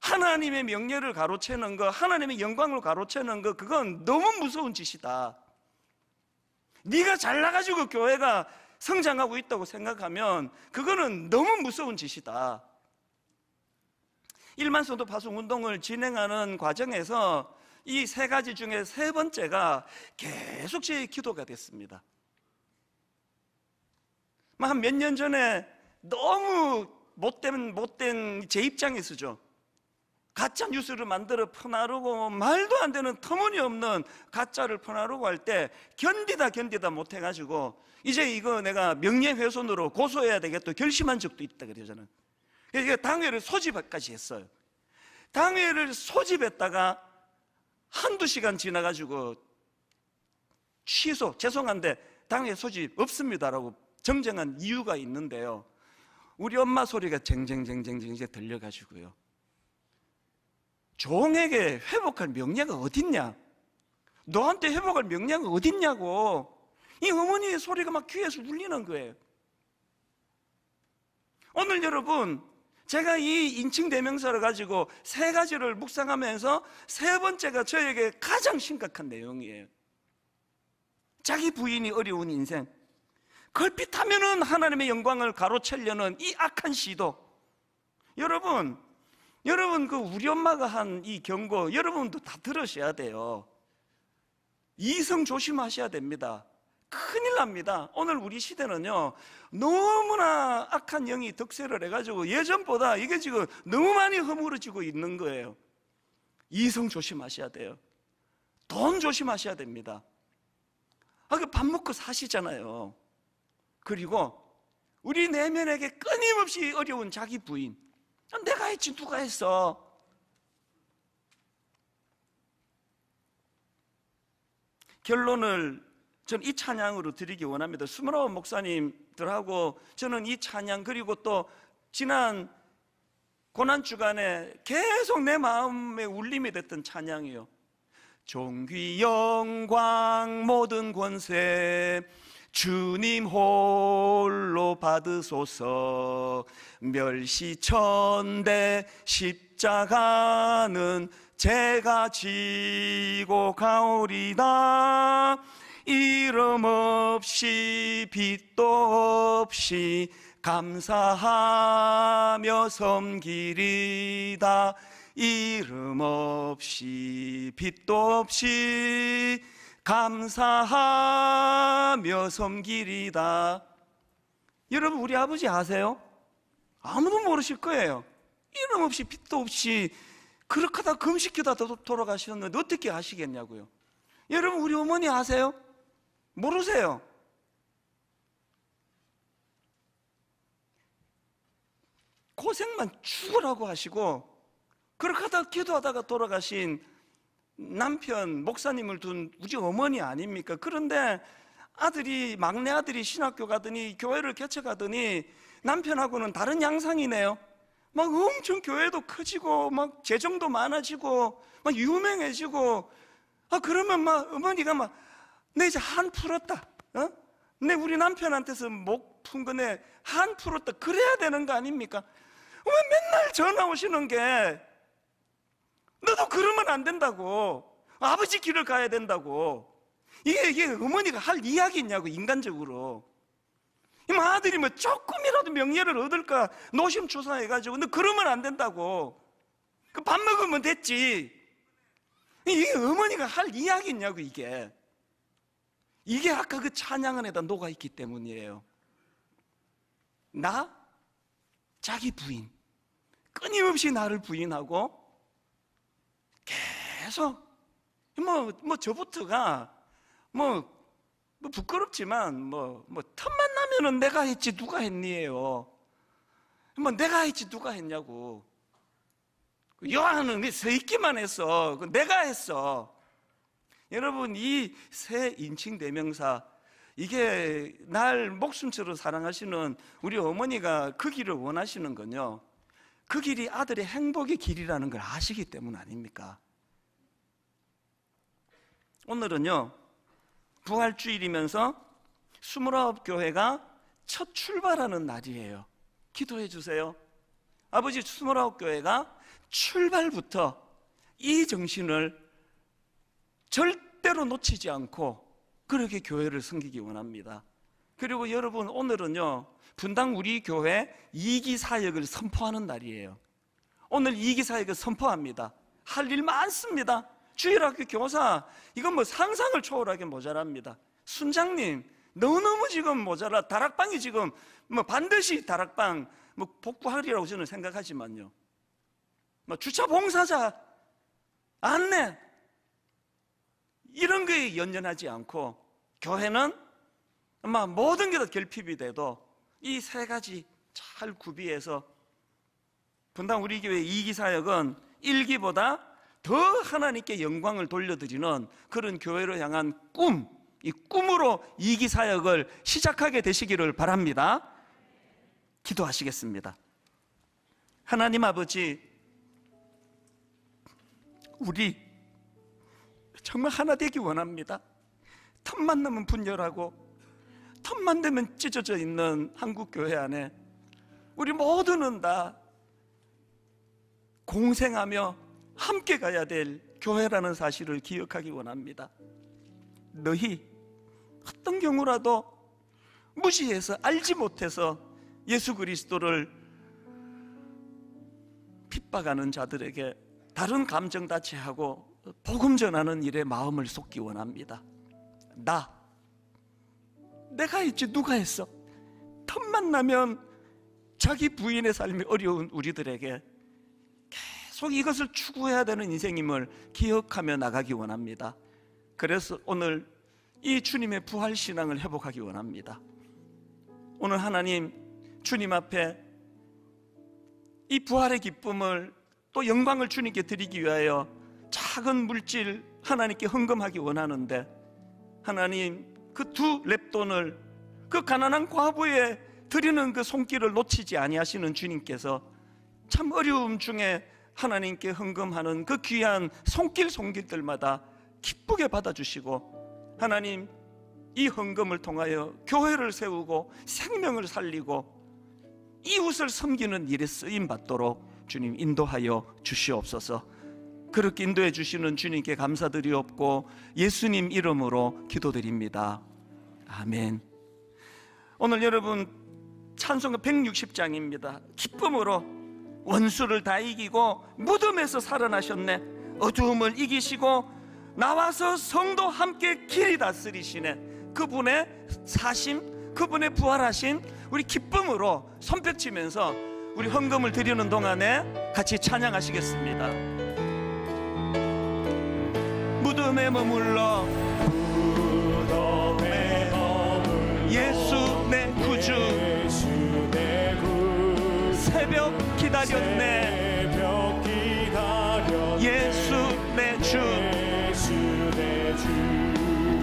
하나님의 명예를 가로채는 거, 하나님의 영광을 가로채는 거, 그건 너무 무서운 짓이다. 네가 잘나가지고 교회가 성장하고 있다고 생각하면 그거는 너무 무서운 짓이다. 1만 성도 파송 운동을 진행하는 과정에서 이 3가지 중에 3번째가 계속 제 기도가 됐습니다. 한 몇 년 전에 너무 못된 제 입장에서죠, 가짜 뉴스를 만들어 퍼나르고 말도 안 되는 터무니없는 가짜를 퍼나르고 할 때 견디다 못해가지고, 이제 이거 내가 명예훼손으로 고소해야 되겠다 결심한 적도 있다 그러잖아요. 그래서 당회를 소집까지 했어요. 당회를 소집했다가 한두 시간 지나가지고 취소, 죄송한데 당의 소집 없습니다라고 정정한 이유가 있는데요, 우리 엄마 소리가 쟁쟁쟁쟁쟁 들려가지고요, 종에게 회복할 명령이 어딨냐, 너한테 회복할 명령이 어딨냐고 이 어머니의 소리가 막 귀에서 울리는 거예요. 오늘 여러분, 제가 이 인칭 대명사를 가지고 세 가지를 묵상하면서 세 번째가 저에게 가장 심각한 내용이에요. 자기 부인이 어려운 인생, 걸핏하면은 하나님의 영광을 가로채려는 이 악한 시도. 여러분 그 우리 엄마가 한 이 경고 여러분도 다 들으셔야 돼요. 이성 조심하셔야 됩니다. 큰일 납니다. 오늘 우리 시대는요, 너무나 악한 영이 득세를 해가지고 예전보다 이게 지금 너무 많이 허물어지고 있는 거예요. 이성 조심하셔야 돼요. 돈 조심하셔야 됩니다. 그 밥 먹고 사시잖아요. 그리고 우리 내면에게 끊임없이 어려운 자기 부인, 내가 했지 누가 했어? 결론을 저는 이 찬양으로 드리기 원합니다. 29 목사님들하고 저는 이 찬양, 그리고 또 지난 고난주간에 계속 내 마음에 울림이 됐던 찬양이요, 존귀 영광 모든 권세 주님 홀로 받으소서, 멸시천대 십자가는 제가 지고 가오리다, 이름 없이 빚도 없이 감사하며 섬기리다, 이름 없이 빚도 없이 감사하며 섬기리다. 여러분, 우리 아버지 아세요? 아무도 모르실 거예요. 이름 없이 빚도 없이 그렇게 하다 금식하다 돌아가셨는데 어떻게 아시겠냐고요. 여러분, 우리 어머니 아세요? 모르세요. 고생만 죽으라고 하시고 그렇게 하다 기도하다가 돌아가신 남편 목사님을 둔 우리 어머니 아닙니까? 그런데 막내 아들이 신학교 가더니 교회를 개척하더니 남편하고는 다른 양상이네요. 막 엄청 교회도 커지고 막 재정도 많아지고 막 유명해지고, 그러면 막 어머니가 막 내 이제 한 풀었다, 내 우리 남편한테서 목 푼 거네 한 풀었다, 그래야 되는 거 아닙니까? 왜 맨날 전화 오시는 게 너도 그러면 안 된다고, 아버지 길을 가야 된다고, 이게 어머니가 할 이야기 있냐고, 인간적으로. 아들이 뭐 조금이라도 명예를 얻을까 노심초사해가지고 너 그러면 안 된다고, 그 밥 먹으면 됐지, 이게 어머니가 할 이야기 있냐고. 이게 아까 그 찬양 안에다 녹아있기 때문이에요. 자기 부인, 끊임없이 나를 부인하고 계속 저부터가 부끄럽지만 틈만 나면은 내가 했지 누가 했니에요. 내가 했지 누가 했냐고. 요한은 서 있기만 했어. 내가 했어. 여러분, 이 새 인칭 대명사, 이게 날 목숨처럼 사랑하시는 우리 어머니가 그 길을 원하시는 건요, 그 길이 아들의 행복의 길이라는 걸 아시기 때문 아닙니까? 오늘은요, 부활주일이면서 29 교회가 첫 출발하는 날이에요. 기도해 주세요. 아버지, 29 교회가 출발부터 이 정신을 절대로 놓치지 않고 그렇게 교회를 섬기기 원합니다. 그리고 여러분, 오늘은요, 분당 우리 교회 2기 사역을 선포하는 날이에요. 오늘 2기 사역을 선포합니다. 할 일 많습니다. 주일학교 교사, 이건 상상을 초월하게 모자랍니다. 순장님, 너무너무 지금 모자라. 다락방이 지금 반드시 다락방 복구하리라고 저는 생각하지만요, 주차 봉사자, 안내, 이런 거에 연연하지 않고 교회는 아마 모든 게 다 결핍이 돼도 이 세 가지 잘 구비해서 분당 우리 교회 2기 사역은 1기보다 더 하나님께 영광을 돌려드리는 그런 교회로 향한 꿈, 이 꿈으로 이기 사역을 시작하게 되시기를 바랍니다. 기도하시겠습니다. 하나님 아버지, 우리 정말 하나 되기 원합니다. 틈만 나면 분열하고 틈만 되면 찢어져 있는 한국교회 안에 우리 모두는 다 공생하며 함께 가야 될 교회라는 사실을 기억하기 원합니다. 너희 어떤 경우라도 무시해서 알지 못해서 예수 그리스도를 핍박하는 자들에게 다른 감정 다 제하고 복음 전하는 일에 마음을 쏟기 원합니다. 내가 했지 누가 했어? 틈만 나면 자기 부인의 삶이 어려운 우리들에게 계속 이것을 추구해야 되는 인생임을 기억하며 나가기 원합니다. 그래서 오늘 이 주님의 부활신앙을 회복하기 원합니다. 오늘 하나님, 주님 앞에 이 부활의 기쁨을 또 영광을 주님께 드리기 위하여 작은 물질 하나님께 헌금하기 원하는데, 하나님, 그 두 렙돈을 그 가난한 과부에 드리는 그 손길을 놓치지 아니하시는 주님께서 참 어려움 중에 하나님께 헌금하는 그 귀한 손길들마다 기쁘게 받아주시고, 하나님, 이 헌금을 통하여 교회를 세우고 생명을 살리고 이웃을 섬기는 일에 쓰임받도록 주님 인도하여 주시옵소서. 그렇게 인도해 주시는 주님께 감사드리옵고 예수님 이름으로 기도드립니다. 아멘. 오늘 여러분 찬송가 160장입니다. 기쁨으로 원수를 다 이기고 무덤에서 살아나셨네. 어두움을 이기시고 나와서 성도 함께 길이 다스리시네. 그분의 사심, 그분의 부활하신 우리 기쁨으로 손뼉치면서 우리 헌금을 드리는 동안에 같이 찬양하시겠습니다. 무덤에 머물러 예수 내 구주 새벽 기다렸네. 예수 내 주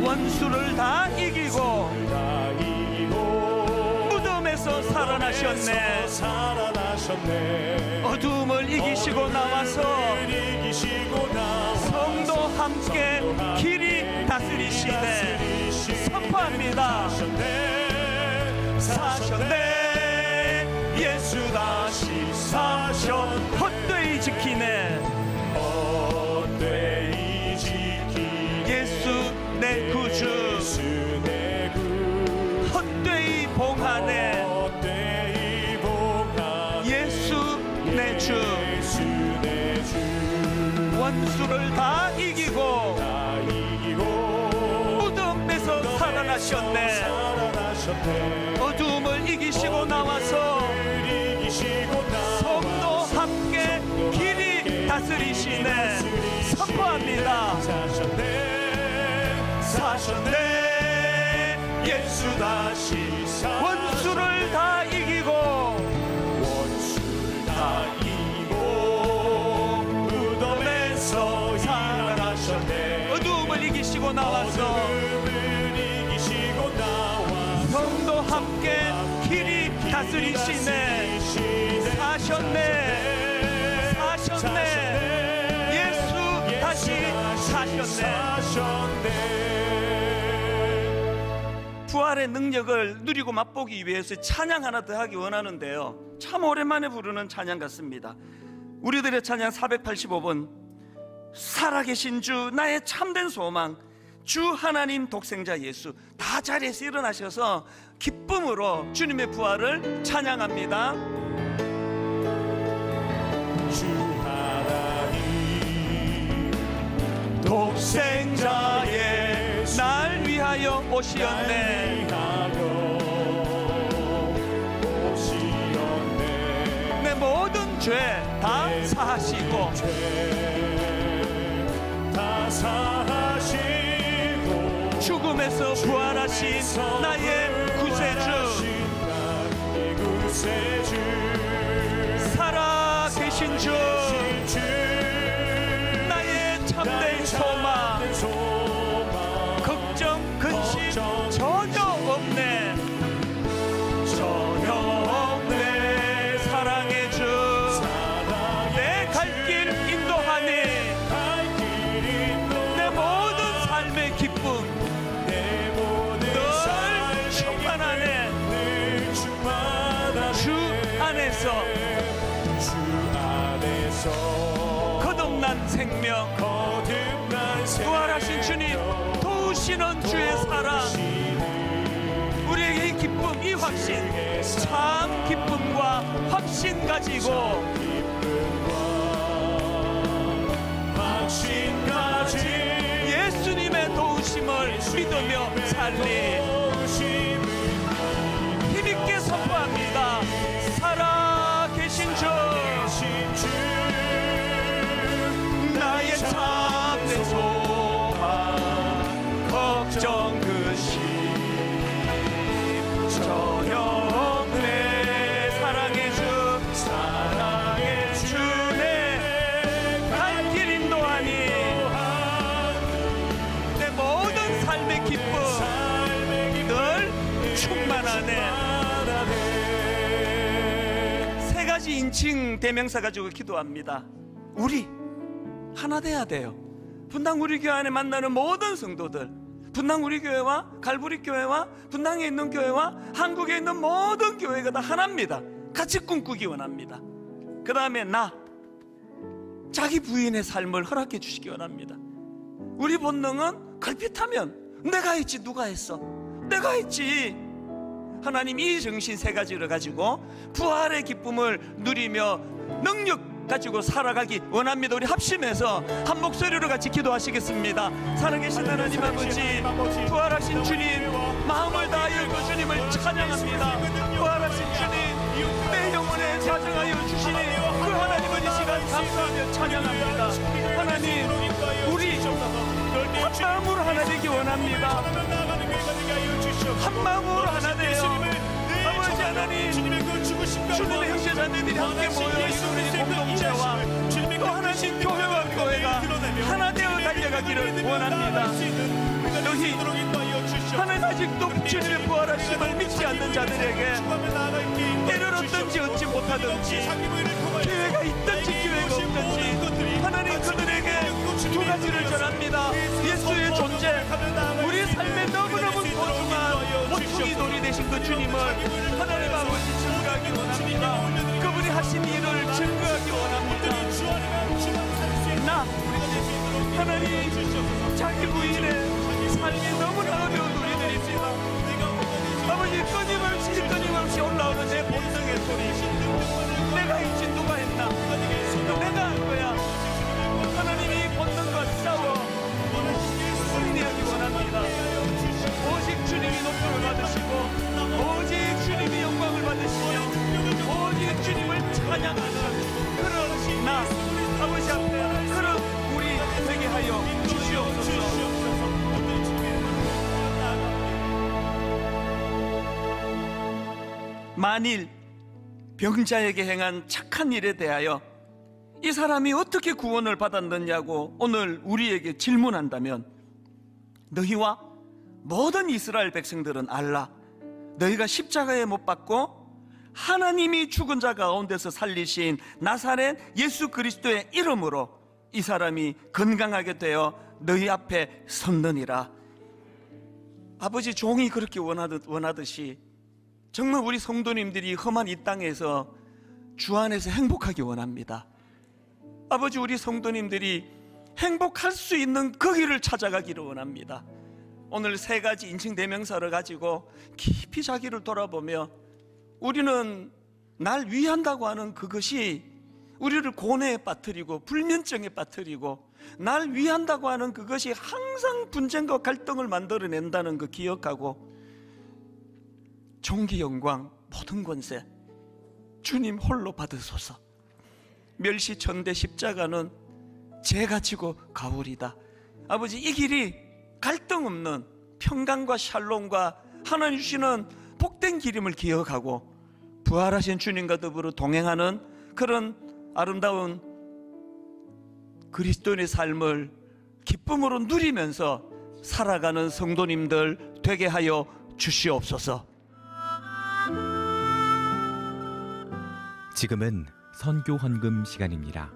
원수를 다 이기고 무덤에서 살아나셨네. 어둠을 이기시고 나와서 성도 함께 길이 다스리시네. 선포합니다. 사셨네. 예수 다시 사셔. 헛되이 지키네. 예수 내 구주 헛되이 봉하네. 예수 내 주 원수를 다 이기고 무덤에서 살아나셨네. 어둠을 이기시고 나와서 성도 함께 길이 다스리시네. 선포합니다. 사셨네. 예수 다시 원수를 다 이기고 무덤에서 살아나셨네. 어둠을 이기시고 나와서 성도 함께 길이 다스리시네. 사셨네. 예수 다시 사셨네. 부활의 능력을 누리고 맛보기 위해서 찬양 하나 더 하기 원하는데요, 참 오랜만에 부르는 찬양 같습니다. 우리들의 찬양 485번, 살아계신 주 나의 참된 소망, 주 하나님 독생자 예수. 다 자리에서 일어나셔서 기쁨으로 주님의 부활을 찬양합니다. 주 하나님 독생자의 날 위하여 오시었네. 내 모든 죄 다 사하시고 죽음에서 부활하신 나의 구세주, 살아계신 주 나의 소망, 걱정, 근심 전혀 없네. 전혀 없네. 사랑의 주 내 갈 길 인도하니 내 모든 삶의 기쁨 늘 충만하네. 주 안에서 거듭난 생명, 부활하신 주님 도우시는 주의 사랑, 우리에게 이 기쁨, 이 확신, 참 기쁨과 확신 가지고 예수님의 도우심을 믿으며 살리 힘있게 선포합니다. 살아계신 주, 나의 참된 소망, 걱정 근심 전혀 없네. 사랑의 주 내 갈 길 인도하니 내 모든 삶의 기쁨 늘 충만하네. 세 가지 인칭 대명사 가지고 기도합니다. 우리 하나 돼야 돼요. 분당 우리 교회 안에 만나는 모든 성도들, 분당 우리 교회와 갈보리 교회와 분당에 있는 교회와 한국에 있는 모든 교회가 다 하나입니다. 같이 꿈꾸기 원합니다. 그 다음에 나, 자기 부인의 삶을 허락해 주시기 원합니다. 우리 본능은 걸핏하면 내가 했지 누가 했어? 내가 했지. 하나님 이 정신 세 가지를 가지고 부활의 기쁨을 누리며 능력 가지고 살아가기 원합니다. 우리 합심해서 한 목소리로 같이 기도하시겠습니다. 살아계신 하나님 아버지, 부활하신 주님, 마음을 다하여 그 주님을 찬양합니다. 부활하신 주님, 내 영혼에 자정하여 주시니 그 하나님을 이 시간 감사하며 찬양합니다. 하나님, 우리 한 마음으로 하나 되기 원합니다. 한 마음으로 하나 되어 아버지 하나님, 주님의 형제자매들이 함께 모여 이루는 공동체와 또 하나님 교회와 교회가 하나 되어 달려가기를 원합니다. 너희 하나님 아직도 주님의 부활하심을 믿지 않는 자들에게 때를 얻든지 얻지 못하든지 기회가 있든지 기회가 없든지 하나님 그들에게 두 가지를 전합니다. 예수의 존재, 우리 삶에 너무너무 소중한 모퉁이 돌이 되신 그 주님을 하나님 아버지 증거하기 원합니다. 그분이 하신 일을 증거하기 원합니다. 나 하나님 자기 부인의 삶이 너무나 어려운 우리들입니다. 아버지 끊임없이 올라오는 내 본능의 소리, 내가 했지 누가 했나, 내가 한 거야. 하나님이 본능과 싸워 승리하기 원합니다. 오직 주님이 높임을 받으시고 오직 주님이 영광을 받으시며 오직 주님을 찬양하는 그런 나 아버지 앞에 그런 우리 되게 하여 주시옵소서. 만일 병자에게 행한 착한 일에 대하여 이 사람이 어떻게 구원을 받았느냐고 오늘 우리에게 질문한다면, 너희와 모든 이스라엘 백성들은 알라. 너희가 십자가에 못 박고 하나님이 죽은 자 가운데서 살리신 나사렛 예수 그리스도의 이름으로 이 사람이 건강하게 되어 너희 앞에 섰느니라. 아버지 종이 그렇게 원하듯이 정말 우리 성도님들이 험한 이 땅에서 주 안에서 행복하기 원합니다. 아버지, 우리 성도님들이 행복할 수 있는 그 길을 찾아가기를 원합니다. 오늘 세 가지 인칭 대명사를 가지고 깊이 자기를 돌아보며 우리는 날 위한다고 하는 그것이 우리를 고뇌에 빠뜨리고 불면증에 빠뜨리고 날 위한다고 하는 그것이 항상 분쟁과 갈등을 만들어낸다는 거 기억하고, 존귀 영광 모든 권세 주님 홀로 받으소서. 멸시천대 십자가는 제가 지고 가오리다. 아버지, 이 길이 갈등 없는 평강과 샬롬과 하나님 주시는 복된 길임을 기억하고 부활하신 주님과 더불어 동행하는 그런 아름다운 그리스도인의 삶을 기쁨으로 누리면서 살아가는 성도님들 되게 하여 주시옵소서. 지금은 선교 헌금 시간입니다.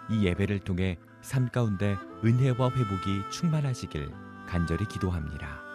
이 예배를 통해 삶 가운데 은혜와 회복이 충만하시길 간절히 기도합니다.